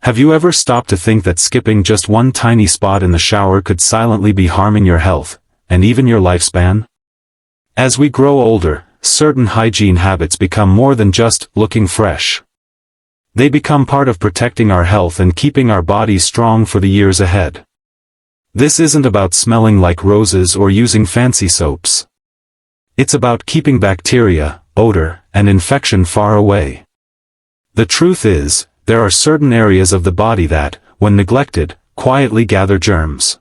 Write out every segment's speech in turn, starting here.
Have you ever stopped to think that skipping just one tiny spot in the shower could silently be harming your health, and even your lifespan? As we grow older, certain hygiene habits become more than just looking fresh. They become part of protecting our health and keeping our bodies strong for the years ahead. This isn't about smelling like roses or using fancy soaps. It's about keeping bacteria, odor, and infection far away. The truth is, there are certain areas of the body that, when neglected, quietly gather germs.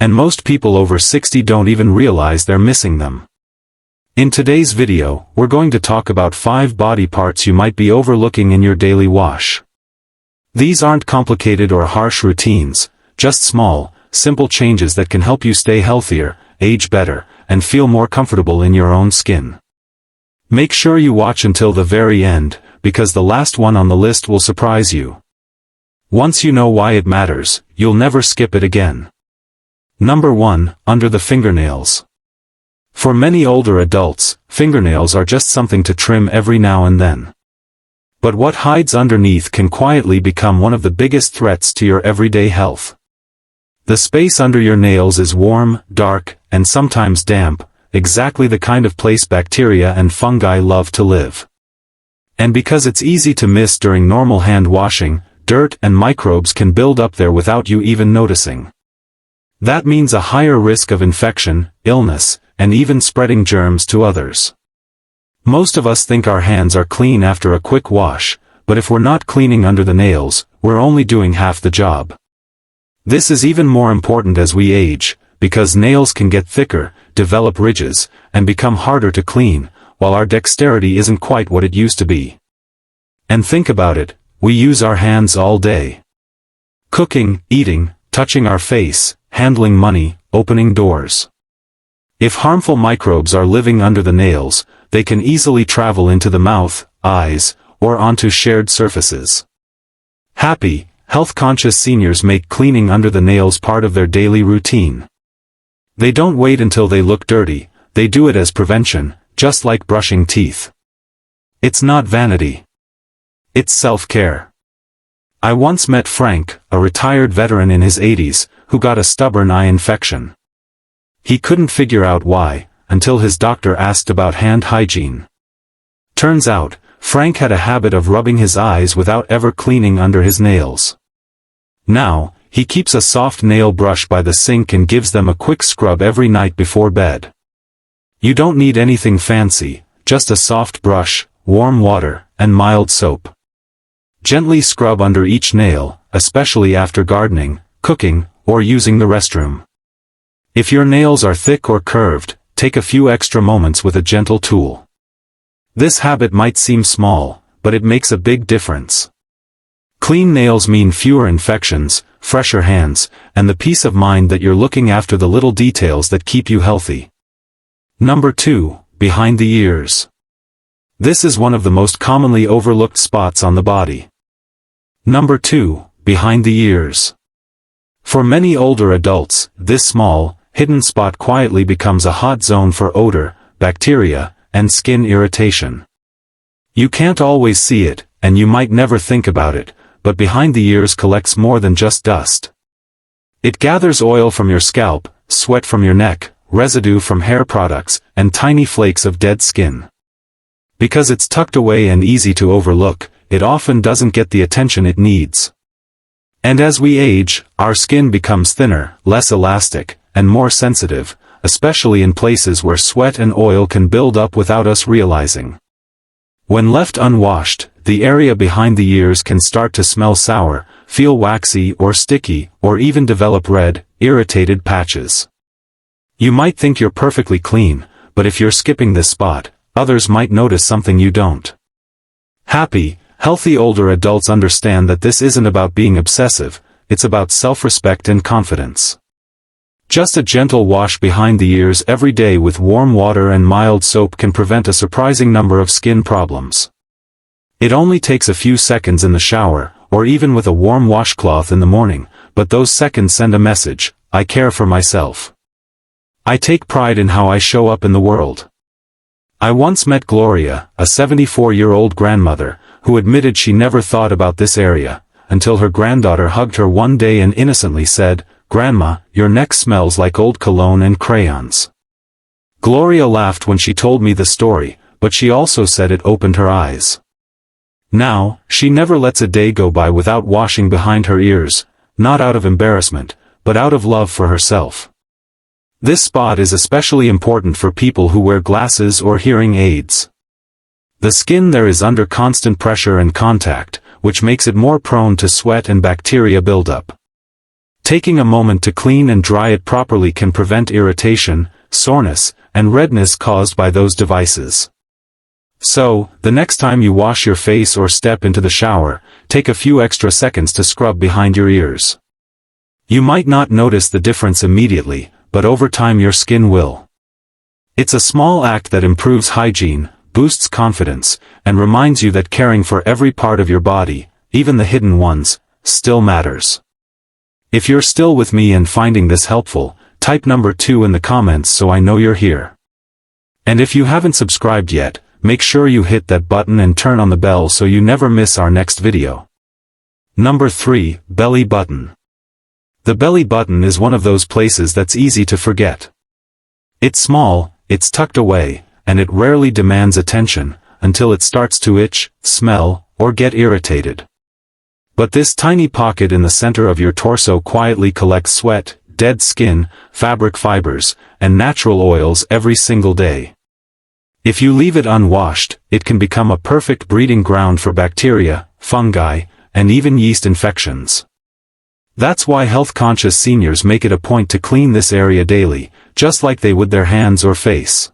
And most people over 60 don't even realize they're missing them. In today's video, we're going to talk about 5 body parts you might be overlooking in your daily wash. These aren't complicated or harsh routines, just small, simple changes that can help you stay healthier, age better, and feel more comfortable in your own skin. Make sure you watch until the very end, because the last one on the list will surprise you. Once you know why it matters, you'll never skip it again. Number 1, under the fingernails. For many older adults, fingernails are just something to trim every now and then. But what hides underneath can quietly become one of the biggest threats to your everyday health. The space under your nails is warm, dark, and sometimes damp, exactly the kind of place bacteria and fungi love to live. And because it's easy to miss during normal hand washing, dirt and microbes can build up there without you even noticing. That means a higher risk of infection, illness, and even spreading germs to others. Most of us think our hands are clean after a quick wash, but if we're not cleaning under the nails, we're only doing half the job. This is even more important as we age, because nails can get thicker, develop ridges, and become harder to clean, while our dexterity isn't quite what it used to be. And think about it, we use our hands all day. Cooking, eating, touching our face, handling money, opening doors. If harmful microbes are living under the nails, they can easily travel into the mouth, eyes, or onto shared surfaces. Happy, health-conscious seniors make cleaning under the nails part of their daily routine. They don't wait until they look dirty, they do it as prevention, just like brushing teeth. It's not vanity. It's self-care. I once met Frank, a retired veteran in his 80s, who got a stubborn eye infection. He couldn't figure out why, until his doctor asked about hand hygiene. Turns out, Frank had a habit of rubbing his eyes without ever cleaning under his nails. Now, he keeps a soft nail brush by the sink and gives them a quick scrub every night before bed. You don't need anything fancy, just a soft brush, warm water, and mild soap. Gently scrub under each nail, especially after gardening, cooking, or using the restroom. If your nails are thick or curved, take a few extra moments with a gentle tool. This habit might seem small, but it makes a big difference. Clean nails mean fewer infections, fresher hands, and the peace of mind that you're looking after the little details that keep you healthy. Number 2, behind the ears. This is one of the most commonly overlooked spots on the body. Number 2, behind the ears. For many older adults, this small, hidden spot quietly becomes a hot zone for odor, bacteria, and skin irritation. You can't always see it, and you might never think about it, but behind the ears collects more than just dust. It gathers oil from your scalp, sweat from your neck, residue from hair products, and tiny flakes of dead skin. Because it's tucked away and easy to overlook, it often doesn't get the attention it needs. And as we age, our skin becomes thinner, less elastic, and more sensitive, especially in places where sweat and oil can build up without us realizing. When left unwashed, the area behind the ears can start to smell sour, feel waxy or sticky, or even develop red, irritated patches. You might think you're perfectly clean, but if you're skipping this spot, others might notice something you don't. Happy, healthy older adults understand that this isn't about being obsessive, it's about self-respect and confidence. Just a gentle wash behind the ears every day with warm water and mild soap can prevent a surprising number of skin problems. It only takes a few seconds in the shower, or even with a warm washcloth in the morning, but those seconds send a message: I care for myself. I take pride in how I show up in the world. I once met Gloria, a 74-year-old grandmother, who admitted she never thought about this area, until her granddaughter hugged her one day and innocently said, "Grandma, your neck smells like old cologne and crayons." Gloria laughed when she told me the story, but she also said it opened her eyes. Now, she never lets a day go by without washing behind her ears, not out of embarrassment, but out of love for herself. This spot is especially important for people who wear glasses or hearing aids. The skin there is under constant pressure and contact, which makes it more prone to sweat and bacteria buildup. Taking a moment to clean and dry it properly can prevent irritation, soreness, and redness caused by those devices. So, the next time you wash your face or step into the shower, take a few extra seconds to scrub behind your ears. You might not notice the difference immediately, but over time your skin will. It's a small act that improves hygiene, boosts confidence, and reminds you that caring for every part of your body, even the hidden ones, still matters. If you're still with me and finding this helpful, type number 2 in the comments so I know you're here. And if you haven't subscribed yet, make sure you hit that button and turn on the bell so you never miss our next video. Number 3, belly button. The belly button is one of those places that's easy to forget. It's small, it's tucked away, and it rarely demands attention, until it starts to itch, smell, or get irritated. But this tiny pocket in the center of your torso quietly collects sweat, dead skin, fabric fibers, and natural oils every single day. If you leave it unwashed, it can become a perfect breeding ground for bacteria, fungi, and even yeast infections. That's why health-conscious seniors make it a point to clean this area daily, just like they would their hands or face.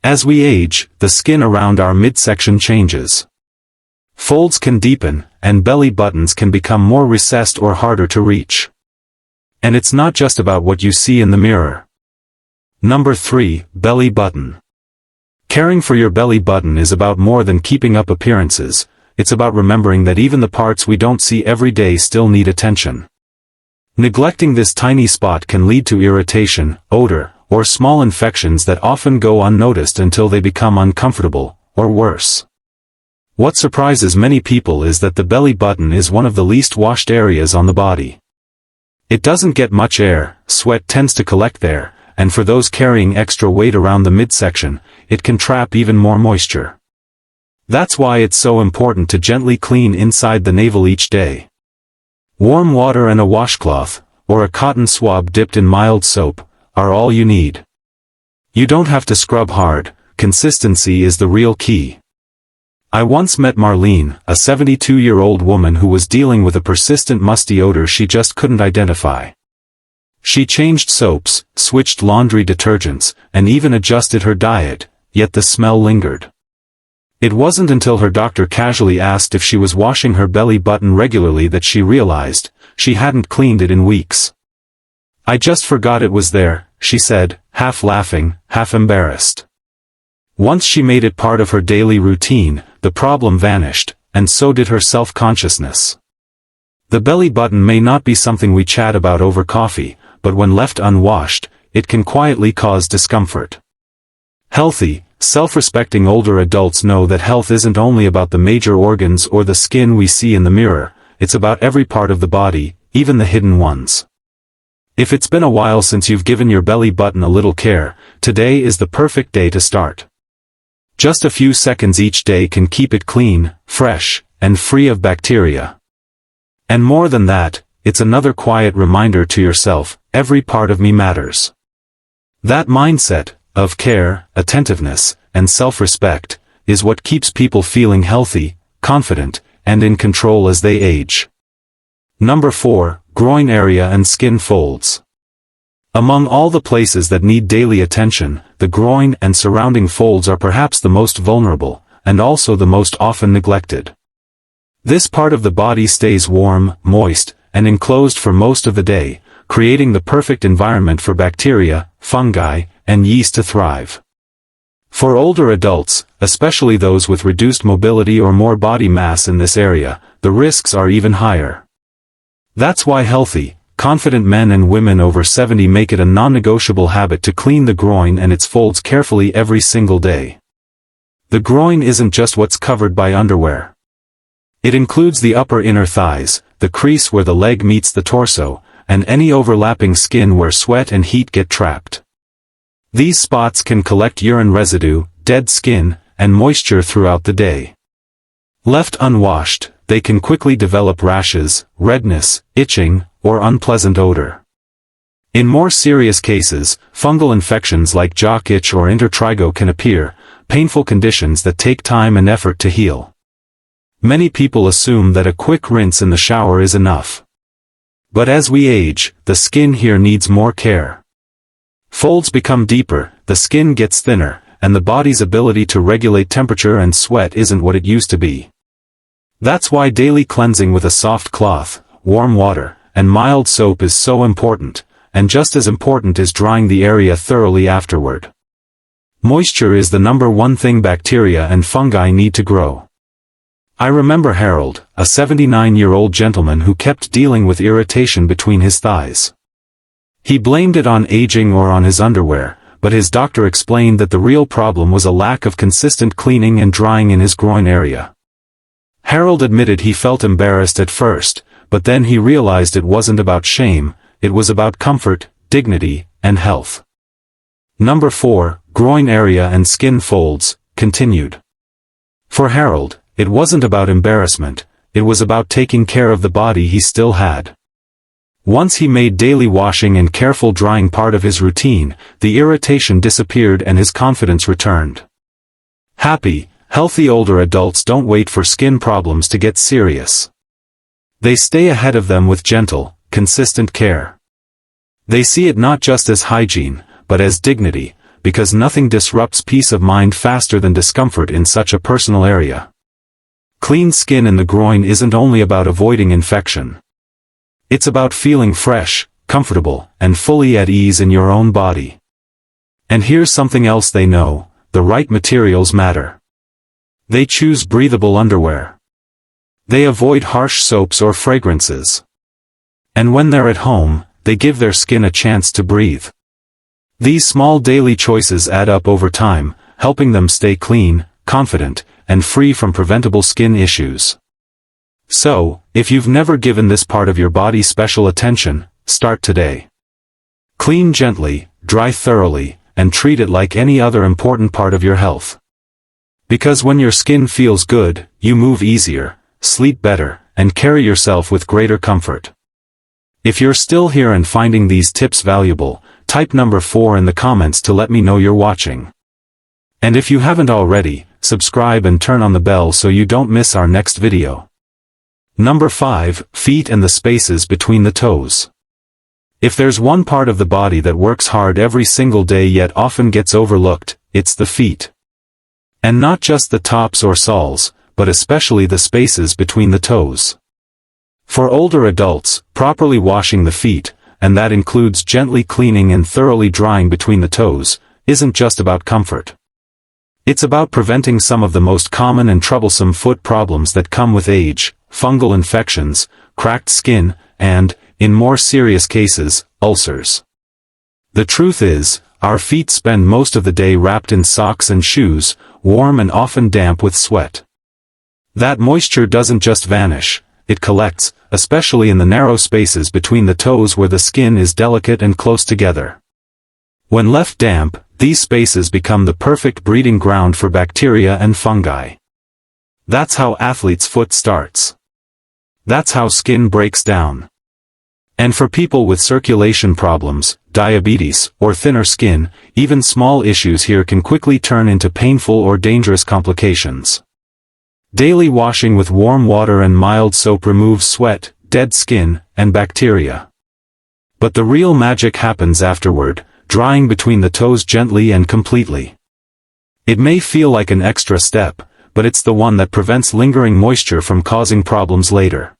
As we age, the skin around our midsection changes. Folds can deepen, and belly buttons can become more recessed or harder to reach. And it's not just about what you see in the mirror. Number 3, belly button. Caring for your belly button is about more than keeping up appearances. It's about remembering that even the parts we don't see every day still need attention. Neglecting this tiny spot can lead to irritation, odor, or small infections that often go unnoticed until they become uncomfortable, or worse. What surprises many people is that the belly button is one of the least washed areas on the body. It doesn't get much air, sweat tends to collect there, and for those carrying extra weight around the midsection, it can trap even more moisture. That's why it's so important to gently clean inside the navel each day. Warm water and a washcloth, or a cotton swab dipped in mild soap, are all you need. You don't have to scrub hard, consistency is the real key. I once met Marlene, a 72-year-old woman who was dealing with a persistent musty odor she just couldn't identify. She changed soaps, switched laundry detergents, and even adjusted her diet, yet the smell lingered. It wasn't until her doctor casually asked if she was washing her belly button regularly that she realized she hadn't cleaned it in weeks. "I just forgot it was there," she said, half laughing, half embarrassed. Once she made it part of her daily routine, the problem vanished, and so did her self-consciousness. The belly button may not be something we chat about over coffee, but when left unwashed, it can quietly cause discomfort. Healthy, self-respecting older adults know that health isn't only about the major organs or the skin we see in the mirror, it's about every part of the body, even the hidden ones. If it's been a while since you've given your belly button a little care, today is the perfect day to start. Just a few seconds each day can keep it clean, fresh, and free of bacteria. And more than that, it's another quiet reminder to yourself, every part of me matters. That mindset, of care, attentiveness, and self-respect, is what keeps people feeling healthy, confident, and in control as they age. Number 4, groin area and skin folds. Among all the places that need daily attention, the groin and surrounding folds are perhaps the most vulnerable, and also the most often neglected. This part of the body stays warm, moist, and enclosed for most of the day, creating the perfect environment for bacteria, fungi, and yeast to thrive. For older adults, especially those with reduced mobility or more body mass in this area, the risks are even higher. That's why healthy, confident men and women over 70 make it a non-negotiable habit to clean the groin and its folds carefully every single day. The groin isn't just what's covered by underwear. It includes the upper inner thighs, the crease where the leg meets the torso, and any overlapping skin where sweat and heat get trapped. These spots can collect urine residue, dead skin, and moisture throughout the day. Left unwashed, they can quickly develop rashes, redness, itching, or unpleasant odor. In more serious cases, fungal infections like jock itch or intertrigo can appear, painful conditions that take time and effort to heal. Many people assume that a quick rinse in the shower is enough. But as we age, the skin here needs more care. Folds become deeper, the skin gets thinner, and the body's ability to regulate temperature and sweat isn't what it used to be. That's why daily cleansing with a soft cloth, warm water, and mild soap is so important, and just as important is drying the area thoroughly afterward. Moisture is the number one thing bacteria and fungi need to grow. I remember Harold, a 79-year-old gentleman who kept dealing with irritation between his thighs. He blamed it on aging or on his underwear, but his doctor explained that the real problem was a lack of consistent cleaning and drying in his groin area. Harold admitted he felt embarrassed at first, but then he realized it wasn't about shame, it was about comfort, dignity, and health. Number 4, groin area and skin folds, continued. For Harold, it wasn't about embarrassment, it was about taking care of the body he still had. Once he made daily washing and careful drying part of his routine, the irritation disappeared and his confidence returned. Happy, healthy older adults don't wait for skin problems to get serious. They stay ahead of them with gentle, consistent care. They see it not just as hygiene, but as dignity, because nothing disrupts peace of mind faster than discomfort in such a personal area. Clean skin in the groin isn't only about avoiding infection. It's about feeling fresh, comfortable, and fully at ease in your own body. And here's something else they know, the right materials matter. They choose breathable underwear. They avoid harsh soaps or fragrances. And when they're at home, they give their skin a chance to breathe. These small daily choices add up over time, helping them stay clean, confident, and free from preventable skin issues. So, if you've never given this part of your body special attention, start today. Clean gently, dry thoroughly, and treat it like any other important part of your health. Because when your skin feels good, you move easier, sleep better, and carry yourself with greater comfort. If you're still here and finding these tips valuable, type number 4 in the comments to let me know you're watching. And if you haven't already, subscribe and turn on the bell so you don't miss our next video. Number 5, feet and the spaces between the toes. If there's one part of the body that works hard every single day yet often gets overlooked, it's the feet. And not just the tops or soles, but especially the spaces between the toes. For older adults, properly washing the feet, and that includes gently cleaning and thoroughly drying between the toes, isn't just about comfort. It's about preventing some of the most common and troublesome foot problems that come with age, fungal infections, cracked skin, and, in more serious cases, ulcers. The truth is, our feet spend most of the day wrapped in socks and shoes, warm and often damp with sweat. That moisture doesn't just vanish, it collects, especially in the narrow spaces between the toes where the skin is delicate and close together. When left damp, these spaces become the perfect breeding ground for bacteria and fungi. That's how athlete's foot starts. That's how skin breaks down. And for people with circulation problems, diabetes, or thinner skin, even small issues here can quickly turn into painful or dangerous complications. Daily washing with warm water and mild soap removes sweat, dead skin, and bacteria. But the real magic happens afterward, drying between the toes gently and completely. It may feel like an extra step, but it's the one that prevents lingering moisture from causing problems later.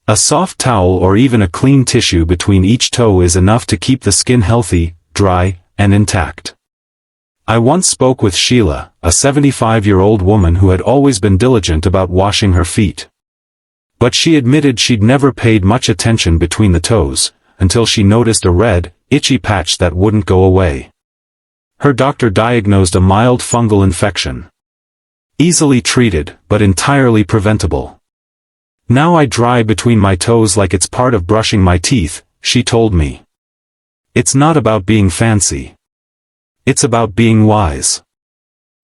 A soft towel or even a clean tissue between each toe is enough to keep the skin healthy, dry, and intact. I once spoke with Sheila, a 75-year-old woman who had always been diligent about washing her feet. But she admitted she'd never paid much attention between the toes, until she noticed a red, itchy patch that wouldn't go away. Her doctor diagnosed a mild fungal infection. Easily treated, but entirely preventable. Now I dry between my toes like it's part of brushing my teeth, she told me. It's not about being fancy. It's about being wise.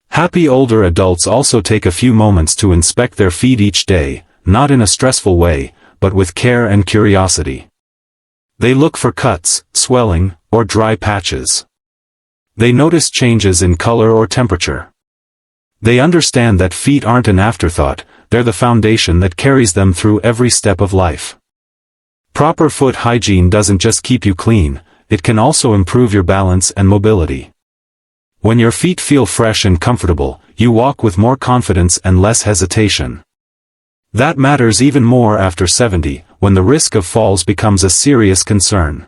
Happy older adults also take a few moments to inspect their feet each day, not in a stressful way, but with care and curiosity. They look for cuts, swelling, or dry patches. They notice changes in color or temperature. They understand that feet aren't an afterthought, they're the foundation that carries them through every step of life. Proper foot hygiene doesn't just keep you clean, it can also improve your balance and mobility. When your feet feel fresh and comfortable, you walk with more confidence and less hesitation. That matters even more after 70, when the risk of falls becomes a serious concern.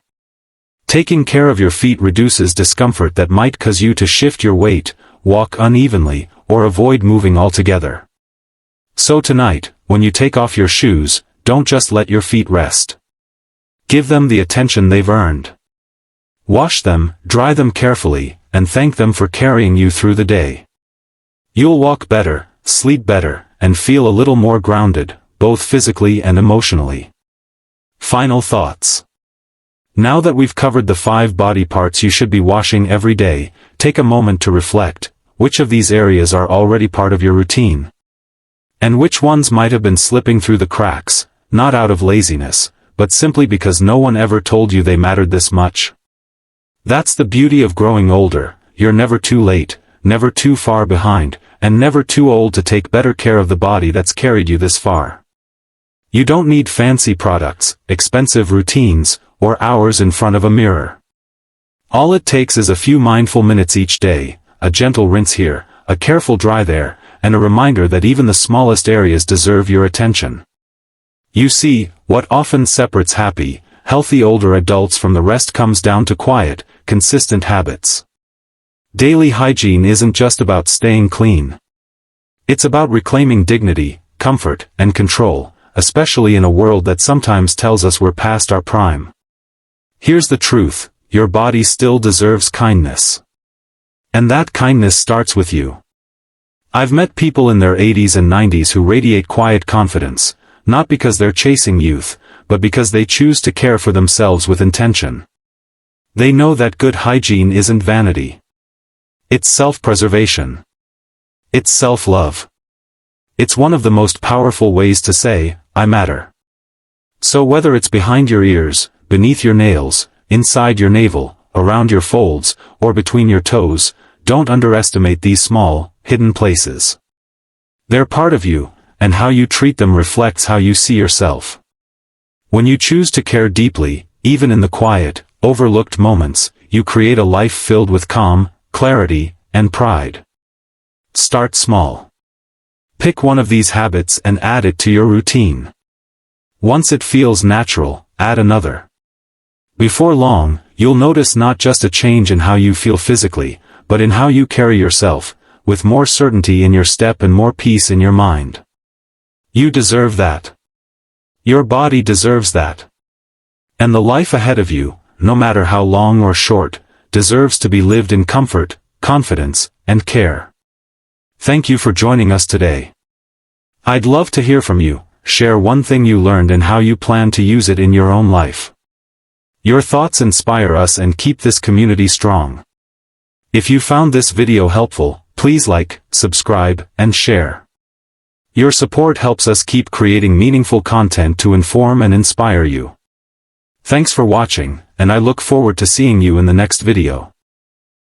Taking care of your feet reduces discomfort that might cause you to shift your weight, walk unevenly, or avoid moving altogether. So tonight, when you take off your shoes, don't just let your feet rest. Give them the attention they've earned. Wash them, dry them carefully, and thank them for carrying you through the day. You'll walk better, sleep better, and feel a little more grounded, both physically and emotionally. Final thoughts. Now that we've covered the 5 body parts you should be washing every day, take a moment to reflect, which of these areas are already part of your routine? And which ones might have been slipping through the cracks, not out of laziness, but simply because no one ever told you they mattered this much? That's the beauty of growing older, you're never too late, never too far behind, and never too old to take better care of the body that's carried you this far. You don't need fancy products, expensive routines, or hours in front of a mirror. All it takes is a few mindful minutes each day, a gentle rinse here, a careful dry there, and a reminder that even the smallest areas deserve your attention. You see, what often separates happy, healthy older adults from the rest comes down to quiet, consistent habits. Daily hygiene isn't just about staying clean. It's about reclaiming dignity, comfort, and control, especially in a world that sometimes tells us we're past our prime. Here's the truth, your body still deserves kindness. And that kindness starts with you. I've met people in their 80s and 90s who radiate quiet confidence, not because they're chasing youth, but because they choose to care for themselves with intention. They know that good hygiene isn't vanity. It's self-preservation. It's self-love. It's one of the most powerful ways to say, I matter. So whether it's behind your ears, beneath your nails, inside your navel, around your folds, or between your toes, don't underestimate these small, hidden places. They're part of you, and how you treat them reflects how you see yourself. When you choose to care deeply, even in the quiet, overlooked moments, you create a life filled with calm, clarity, and pride. Start small. Pick one of these habits and add it to your routine. Once it feels natural, add another. Before long, you'll notice not just a change in how you feel physically, but in how you carry yourself, with more certainty in your step and more peace in your mind. You deserve that. Your body deserves that. And the life ahead of you, no matter how long or short, deserves to be lived in comfort, confidence, and care. Thank you for joining us today. I'd love to hear from you. Share one thing you learned and how you plan to use it in your own life. Your thoughts inspire us and keep this community strong. If you found this video helpful, please like, subscribe, and share. Your support helps us keep creating meaningful content to inform and inspire you. Thanks for watching, and I look forward to seeing you in the next video.